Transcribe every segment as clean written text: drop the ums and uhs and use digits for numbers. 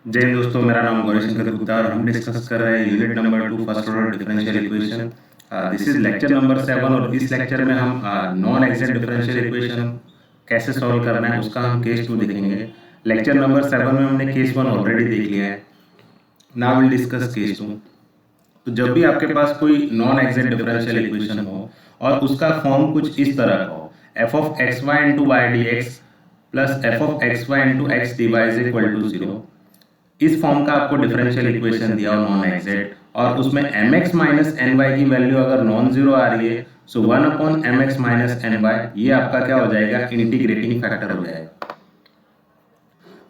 जय हिंद दोस्तों, मेरा नाम गौरी शंकर गुप्ता और हम डिस्कस कर रहे हैं unit number 2 first order differential equation. This is lecture number 7 और इस लेक्चर में हम नॉन एग्जैक्ट डिफरेंशियल इक्वेशन कैसे सॉल्व करना है उसका हम केस 2 देखेंगे। लेक्चर नंबर 7 में हमने केस 1 ऑलरेडी देख लिया है। Now will discuss case 2। तो जब भी आपके पास कोई नॉन एग्जैक्ट डिफरेंशियल इक्वेशन हो और उसका फॉर्म कुछ इस तरह का हो, f of x y into y d x plus f of x y into x d y is equal to 0, इस फॉर्म का आपको डिफरेंशियल इक्वेशन दिया हो नॉन एग्जैक्ट और उसमें mx माइनस एन वाई की वैल्यू अगर नॉन जीरो आ रही है so 1 upon mx minus n y ये आपका क्या हो जाएगा, इंटीग्रेटिंग फैक्टर हो जाएगा।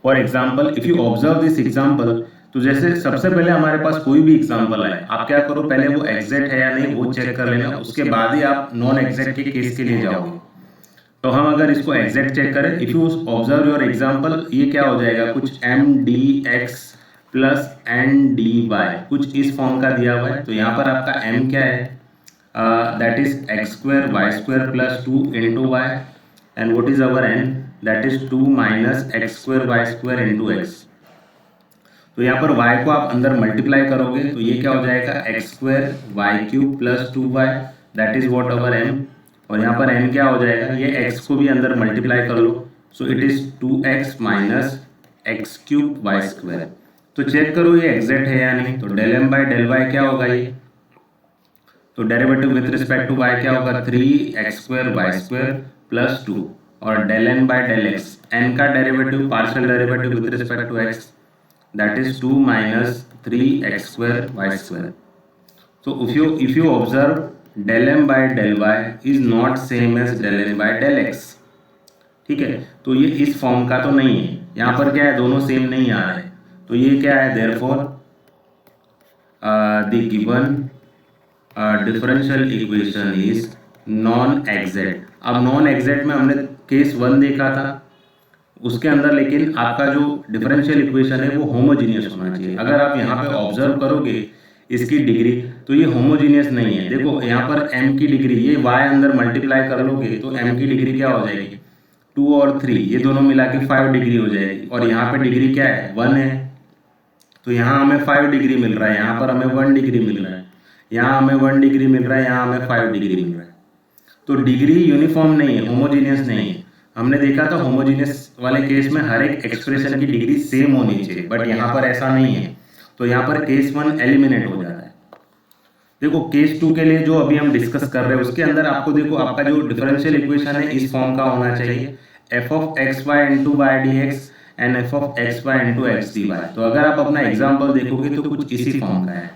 For example if you observe this example, तो जैसे सबसे पहले हमारे पास कोई भी एग्जाम्पल आए, आप क्या करो, पहले वो एग्जैक्ट है या नहीं वो चेक कर लेना, उसके बाद ही आप नॉन एग्जैक्ट के केस के लिए जाओगे। तो हम अगर इसको एग्जैक्ट चेक करें, if you observe your example, ये क्या हो जाएगा, कुछ m d x plus n d y कुछ इस फॉर्म का दिया हुआ है। तो यहाँ पर आपका m क्या है, that is x square y square plus 2 into y and what is our n, that is 2 minus x square y square into x. तो यहाँ पर y को आप अंदर मल्टीप्लाई करोगे तो ये क्या हो जाएगा, x square y cube plus 2y, that is what our m। और यहाँ पर n क्या हो जाएगा, ये x को भी अंदर मल्टीप्लाई कर लो, so it is 2x minus x cube y square. तो चेक करो ये एग्जैक्ट है या नहीं। तो del m by del y क्या होगा ये, तो derivative with respect to y क्या होगा, 3x square y square plus 2 और del n by del x, n का derivative partial derivative with respect to x, that is 2 minus 3x square y square. So if you observe, del m by del y is not same as del n by del x, ठीक है। तो ये इस form का तो नहीं है, यहाँ पर क्या है, दोनों सेम नहीं आ रहे, तो ये क्या है, therefore the given differential equation is non exact। अब नॉन एग्जैक्ट में हमने केस 1 देखा था, उसके अंदर लेकिन आपका जो डिफरेंशियल इक्वेशन है वो होमोजीनियस होना चाहिए। अगर आप यहाँ पे ऑब्जर्व करोगे इसकी डिग्री, तो ये होमोजीनियस नहीं है। देखो यहाँ पर m की डिग्री, ये y अंदर मल्टीप्लाई कर लोगे तो m की डिग्री क्या हो जाएगी, 2 और 3 ये दोनों मिला के 5 डिग्री हो जाएगी। और यहाँ पे डिग्री क्या है, 1 है, तो यहाँ हमें 5 डिग्री मिल रहा है, यहाँ पर हमें 1 डिग्री मिल रहा है, यहाँ हमें 1 डिग्री मिल रहा है, यहाँ हमें 5 डिग्री मिल रहा है। तो डिग्री यूनिफॉर्म नहीं है, होमोजीनियस नहीं है। हमने देखा था होमोजीनियस वाले केस में हर एक एक्सप्रेशन की डिग्री सेम होनी चाहिए, बट यहाँ पर ऐसा नहीं है, तो यहाँ पर केस 1 एलिमिनेट हो जाता है। देखो केस 2 के लिए जो अभी हम डिस्कस कर रहे हैं उसके अंदर आपको देखो आपका जो डिफरेंशियल इक्वेशन है इस फॉर्म का होना चाहिए, f of x y into y d x and f of x y into x d y. तो अगर आप अपना एग्जाम्पल देखोगे तो कुछ इसी फॉर्म का है।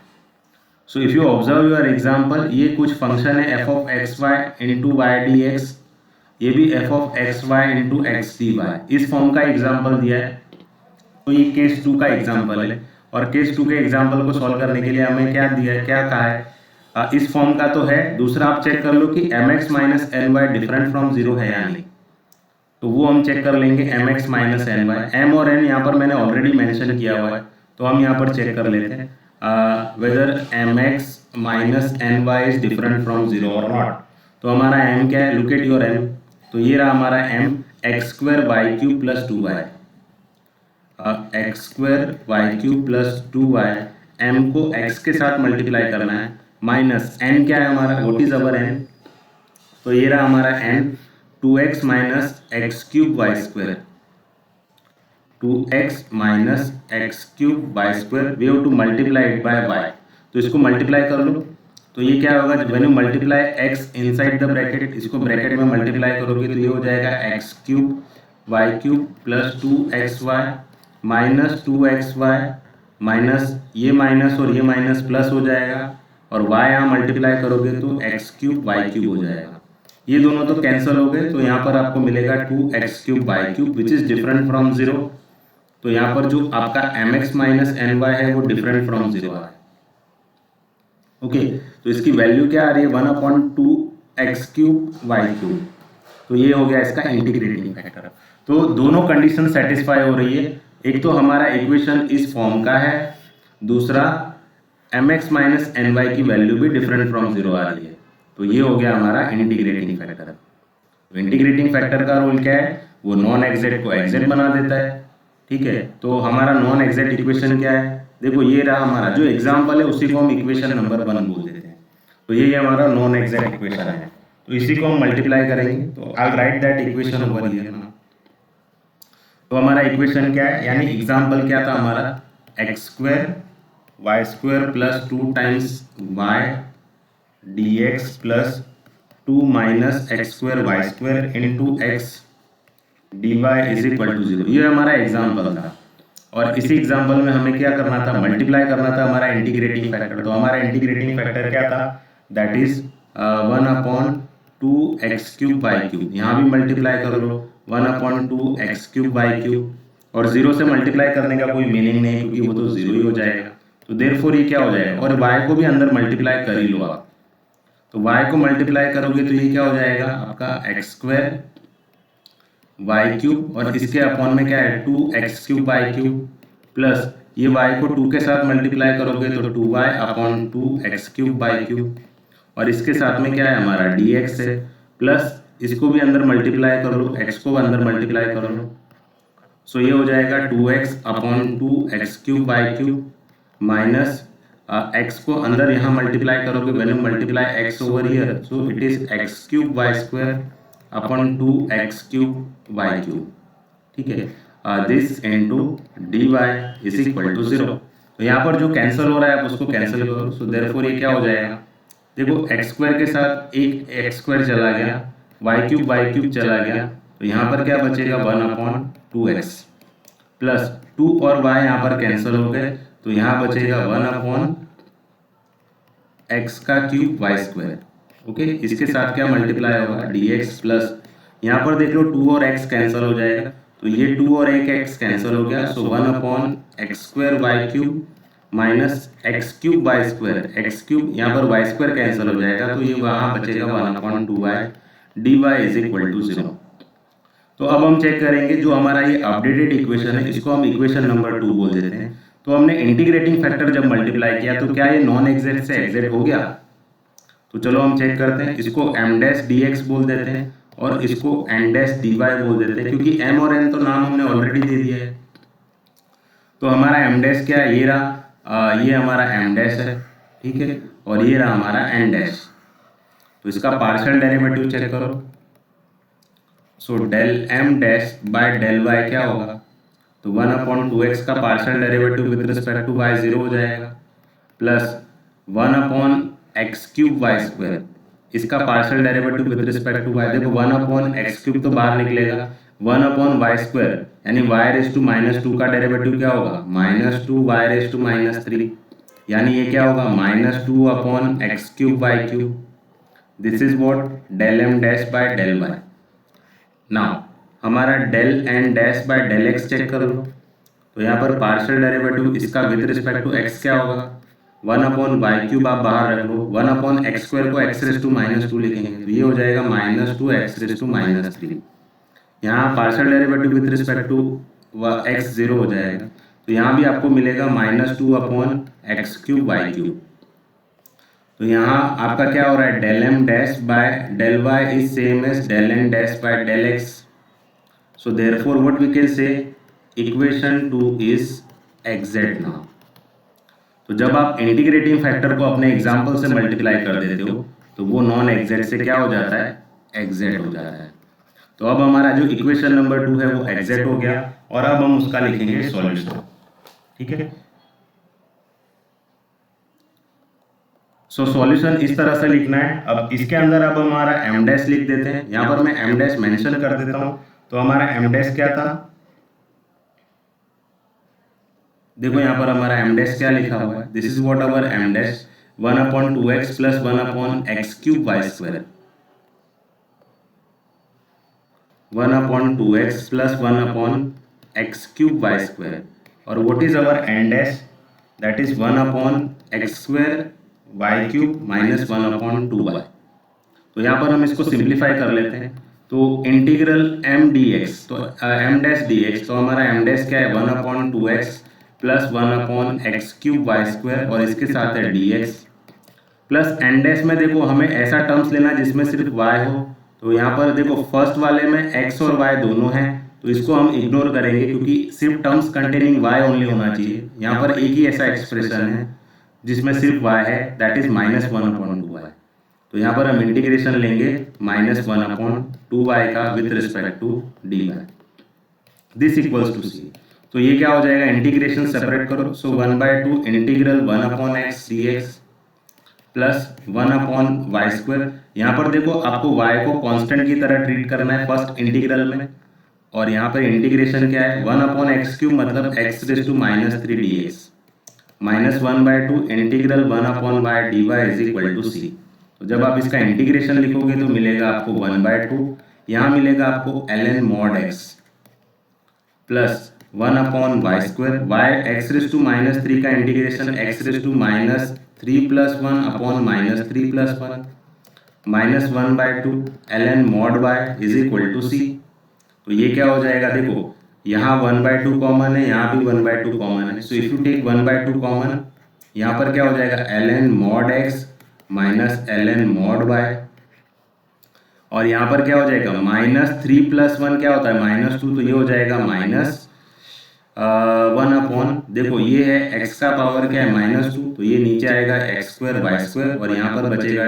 So if you observe your example, ये कुछ फंक्शन है f of x y into y d x, ये भी f of x y into x d y, इस फॉर्म का एग्जाम्पल दिया है। तो ये केस 2 का एग्जाम्पल है और केस 2 के एग्जाम्पल को सॉल्व करने के लिए हमें क्या दिया है, क्या कहा है, इस फॉर्म का तो है। दूसरा आप चेक कर लो कि m x minus n y different from 0 है या नहीं, तो वो हम चेक कर लेंगे, m x minus n y, m और एन यहाँ पर मैंने ऑलरेडी मेंशन किया हुआ है, तो हम यहाँ पर चेक कर लेते हैं whether m x minus n y is different from 0 और नॉट। तो हमारा एम क्या है, लुक एट योर एम, तो ये रहा हमारा m, x square y cube plus 2y, x square y cube plus 2y, m को x के साथ मल्टीप्लाई करना है, माइनस n क्या है हमारा, व्हाट इज अवर n, तो ये रहा हमारा n, 2x minus x cube y square, 2x minus x cube y square, we have to multiply it by y, तो इसको मल्टीप्लाई कर लो। तो ये क्या होगा, when you multiply x inside the bracket, इसको ब्रैकेट में मल्टीप्लाई करोगे तो ये हो जाएगा x cube y cube plus 2xy minus 2xy minus ये माइनस और ये माइनस प्लस हो जाएगा, और y यहाँ मल्टीप्लाई करोगे तो एक्स क्यूब वाई क्यूब हो जाएगा। ये दोनों तो कैंसिल हो गए, तो यहाँ पर आपको मिलेगा 2x cube y cube which is different from 0। तो यहाँ पर जो आपका mx माइनस एन वाई है वो डिफरेंट फ्रॉम 0 है। ओके, तो इसकी वैल्यू क्या आ रही है, 1/2x क्यूब वाई क्यूब, तो ये हो गया इसका इंटीग्रेटिंग फैक्टर। तो दोनों कंडीशन सेटिस्फाई हो रही है, एक तो हमारा इक्वेशन इस फॉर्म का है, दूसरा mx माइनस एन वाई की वैल्यू भी डिफरेंट फ्रॉम 0 आ रही है, तो ये हो गया हमारा इंटीग्रेटिंग फैक्टर। इंटीग्रेटिंग फैक्टर का रोल क्या है, वो नॉन एग्जैक्ट को एग्जैक्ट बना देता है, ठीक है। तो हमारा नॉन एग्जैक्ट इक्वेशन क्या है, देखो ये रहा हमारा जो एग्जाम्पल है, उसी को हम इक्वेशन नंबर 1 बोल देते हैं। तो ये हमारा नॉन एग्जैक्ट इक्वेशन है, तो इसी को हम मल्टीप्लाई करेंगे। तो I write that equation over here ना। तो हमारा इक्वेशन क्या है, यानी एग्जाम्पल क्या था हमारा, x square y square plus 2 times y d x plus 2 minus x square y square into x d y is equal to 0। ये हमारा एग्जाम्पल था, और इसी एग्जाम्पल में हमें क्या करना था, मल्टीप्लाई करना था हमारा इंटीग्रेटिंग फैक्टर। तो हमारा इंटीग्रेटिंग फैक्टर क्या था, that is 1/2 x³ by cube. यहाँ भी मल्टीप्लाई कर लो, 1/2 x³ बाई क्यूब, और 0 से मल्टीप्लाई करने का कोई मीनिंग नहीं, क्योंकि वो तो 0 ही हो जाएगा। तो देयरफॉर ये क्या हो जाएगा, और y को भी अंदर मल्टीप्लाई कर ही लो आप। तो y को मल्टीप्लाई करोगे तो ये क्या हो जाएगा आपका x² y³ और इसके अपॉन में क्या है 2x³ बाई क्यूब, प्लस ये y को 2 के साथ मल्टीप्लाई करोगे तो 2y/2x³ बाई क्यूब, और इसके साथ में क्या है हमारा dx है, प्लस इसको भी अंदर मल्टीप्लाई कर लो, x को अंदर मल्टीप्लाई कर लो। सो ये हो जाएगा 2x/2x³ by cube minus x को अंदर यहाँ मल्टीप्लाई करोगे, when you multiply x over here, so it is x³ y² upon 2x³ y³। ठीक है, this into d y is equal to 0। तो यहाँ पर जो कैंसिल हो रहा है आप उसको कैंसिल करो। सो देयरफॉर ये क्या हो जाएगा, देखो x² के साथ एक x² चला गया, y³ चला गया, तो यहाँ पर क्या बचेगा 1/2x प्लस 2 और y यहाँ पर कैंसिल हो गए, तो यहाँ बचेगा 1/x³ y²। ओके, इसके साथ क्या मल्टीप्लाई होगा dx प्लस यहाँ पर देख लो 2 और x कैंसिल हो जाएगा, तो ये 2 और 1 x कैंसिल हो गया। सो 1/x² y³ minus x³ y², x³ यहाँ पर y² कैंसिल हो जाएगा, तो ये वहाँ बचेगा 1/2y dy is equal to 0। तो अब हम चेक करेंगे जो हमारा ये अपडेटेड इक्वेशन है, इसको हम इक्वेशन नंबर 2 बोल देते हैं। तो हमने इंटीग्रेटिंग फैक्टर जब मल्टीप्लाई किया तो क्या ये नॉन एग्जैक्ट से एग्जैक्ट हो गया, तो चलो हम चेक करते हैं। इसको m' बोल देते हैं और इसको n' बोल देते हैं, क्योंकि m और n तो नाम हमने ऑलरेडी दे दिया है। तो हमारा m' क्या है, ये रहा, ये हमारा m' है, ठीक है, और ये रहा हमारा n'। तो इसका पार्शियल डेरिवेटिव चेक करो। So del m' by del y क्या होगा, तो 1/2x का partial derivative with respect to y 0 हो जाएगा, प्लस 1/x³ y², इसका partial derivative with respect to y, देखो 1/x³ तो बाहर निकलेगा, 1/y², यानी y⁻² का डेरिवेटिव क्या होगा -2y⁻³ यानी ये क्या होगा -2/x³ y³। This is what del m' by del y। Now हमारा del n' by del x check कर लो। तो यहाँ पर पार्शियल डेरिवेटिव इसका विद रिस्पेक्ट टू x क्या होगा, 1/y³ आप बाहर रख लो, 1/x² को x⁻² लिखेंगे, तो ये हो जाएगा -2x⁻³ यहाँ partial derivative with respect to x 0 हो जाएगा, तो यहाँ भी आपको मिलेगा -2/x³ y³। तो यहाँ आपका क्या हो रहा है, del m' by del y is same as del n' by del x। So therefore what we can say equation 2 is exact now. तो जब आप इंटीग्रेटिंग फैक्टर को अपने एग्जाम्पल से मल्टीप्लाई कर देते हो तो वो नॉन एग्जैक्ट से क्या हो जाता है, एग्जैक्ट हो जाता है। तो अब हमारा जो इक्वेशन नंबर 2 है वो एग्जैक्ट हो गया, और अब हम उसका लिखेंगे सॉल्यूशन। ठीक है, सो सॉल्यूशन इस तरह से लिखना है। अब इसके अंदर अब हमारा m' लिख देते हैं, यहाँ पर मैं m' मेंशन कर देता हूँ। तो हमारा m' क्या था, देखो यहाँ पर हमारा m' क्या लिखा हुआ है, this is what our m' 1/2x plus 1/x³ y², 1/2x plus 1/x³ y², और what is our n' that is 1/x² y³ minus 1/2y। तो यहाँ पर हम इसको सिंप्लीफाई कर लेते हैं। तो इंटीग्रल m dx, तो m' dx, तो हमारा m' क्या है 1/2x प्लस 1/x³ y² और इसके साथ है dx, प्लस n' में देखो हमें ऐसा टर्म्स लेना जिसमें सिर्फ y हो। तो यहाँ पर देखो फर्स्ट वाले में x और y दोनों हैं, तो इसको हम इग्नोर करेंगे क्योंकि सिर्फ टर्म्स कंटेनिंग y ओनली होना चाहिए। यहाँ पर एक ही ऐसा एक्सप्रेशन है जिसमें सिर्फ y है, दैट इज -1/2y। तो यहाँ पर हम इंटीग्रेशन लेंगे -1/2y का with respect to dy, this equals to c। तो ये क्या हो जाएगा, इंटीग्रेशन सेपरेट करो, सो 1/2 integral 1/x dx plus 1/y²। यहाँ पर देखो आपको y को कांस्टेंट की तरह ट्रीट करना है फर्स्ट इंटीग्रल में, और यहाँ पर इंटीग्रेशन क्या है 1/x³ मतलब x⁻³ dx -1/2 integral 1/y dy is equal to c। तो जब आप इसका इंटीग्रेशन लिखोगे तो मिलेगा आपको 1/2, यहाँ मिलेगा आपको ln mod x plus 1/y², y x⁻³ का integration x⁻³ plus 1/−3 plus 1 -1/2 ln mod y is equal to c। तो ये क्या हो जाएगा, देखो यहाँ 1/2 कॉमन है, यहाँ भी 1/2 कॉमन है, so if you take 1/2 common, यहाँ पर क्या हो जाएगा ln mod x minus ln mod y, और यहाँ पर क्या हो जाएगा -3 प्लस 1 क्या होता है -2, तो ये हो जाएगा -1 देखो ये है x का पावर क्या है -2, तो ये नीचे आएगा x² y², और यहाँ पर बचेगा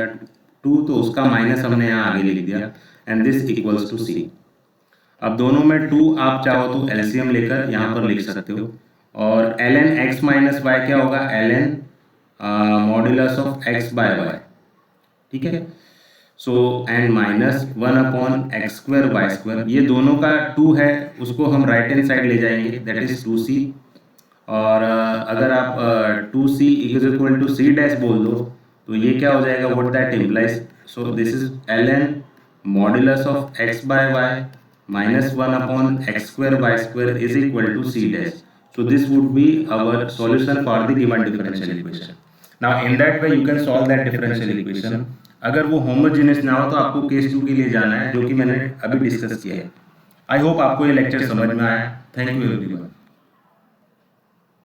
2, तो उसका माइनस हमने यहाँ आगे लिख दिया, and this equals to c। अब दोनों में 2 आप चाहो तो एलसीएम लेकर यहाँ पर लिख सकते हो, और ln x माइनस y क्या होगा ln modulus of x by y, ठीक है। सो एंड -1/x² y², ये दोनों का 2 है, उसको हम राइट हैंड साइड ले जाएंगे, दैट इज 2c। और अगर आप 2c is equal to c dash बोल दो तो ये क्या हो जाएगा, what that implies, so this is ln modulus of x by y -1/x² y² is equal to c dash. So this would be our solution for the given differential equation. Now in that way you can solve that differential equation. अगर वो homogeneous ना हो तो आपको case 2 के लिए जाना है, जो कि मैंने अभी डिस्कस किया है। आई होप आपको ये लेक्चर समझ में आया। Thank you everyone.